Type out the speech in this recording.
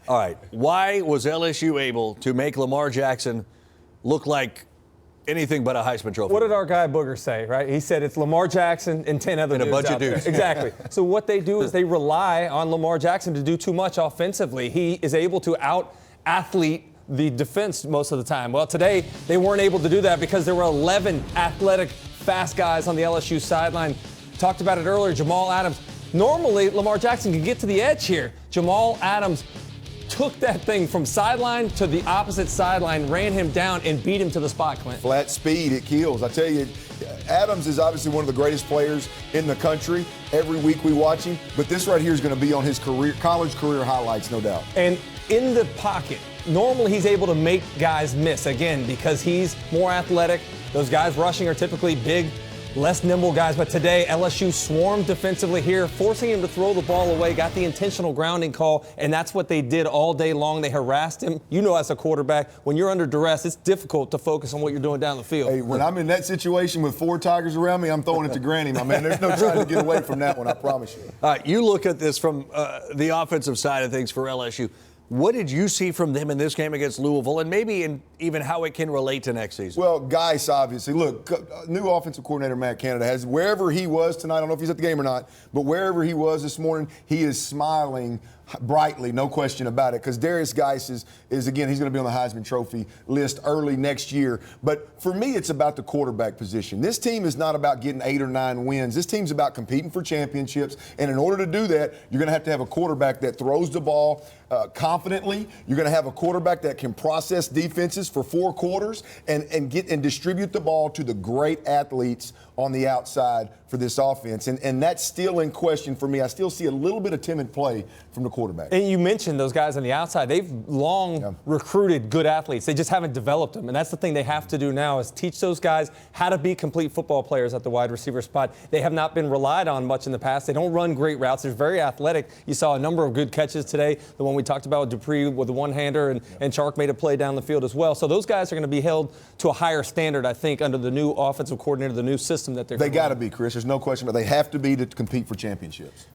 All right. Why was LSU able to make Lamar Jackson look like anything but a Heisman Trophy? What did our guy Booger say, right? He said it's Lamar Jackson and 10 other dudes a bunch out of there. dudes. Exactly. So what they do is they rely on Lamar Jackson to do too much offensively. He is able to out-athlete the defense most of the time. Well, today they weren't able to do that because there were 11 athletic, fast guys on the LSU sideline. Talked about it earlier, Jamal Adams. Normally, Lamar Jackson can get to the edge here. Jamal Adams took that thing from sideline to the opposite sideline, ran him down, and beat him to the spot, Clint. Flat speed, it kills. I tell you, Adams is obviously one of the greatest players in the country. Every week we watch him, but this right here is going to be on his college career highlights, no doubt. And in the pocket, normally he's able to make guys miss, again, because he's more athletic. Those guys rushing are typically big, less nimble guys, but today LSU swarmed defensively here, forcing him to throw the ball away, got the intentional grounding call, and that's what they did all day long. They harassed him. You know, as a quarterback, when you're under duress, it's difficult to focus on what you're doing down the field. Hey, when I'm in that situation with 4 Tigers around me, I'm throwing it to Granny, my man. There's no trying to get away from that one, I promise you. All right, you look at this from the offensive side of things for LSU. What did you see from them in this game against Louisville, and maybe even how it can relate to next season? Well, Geis, obviously. Look, new offensive coordinator Matt Canada has, wherever he was tonight, I don't know if he's at the game or not, but wherever he was this morning, he is smiling brightly, no question about it, because Darius Geis is again, he's going to be on the Heisman Trophy list early next year. But for me, it's about the quarterback position. This team is not about getting 8 or 9 wins. This team's about competing for championships, and in order to do that, you're going to have a quarterback that throws the ball confidently. You're going to have a quarterback that can process defenses for 4 quarters and distribute the ball to the great athletes on the outside for this offense. And that's still in question for me. I still see a little bit of timid play from the quarterback. And you mentioned those guys on the outside. They've long recruited good athletes. They just haven't developed them. And that's the thing they have to do now is teach those guys how to be complete football players at the wide receiver spot. They have not been relied on much in the past. They don't run great routes. They're very athletic. You saw a number of good catches today. The one we talked about with Dupree with the one-hander, and Chark made a play down the field as well. So those guys are going to be held to a higher standard, I think, under the new offensive coordinator, the new system that they're. They got to be, Chris. There's no question, but they have to be to compete for championships.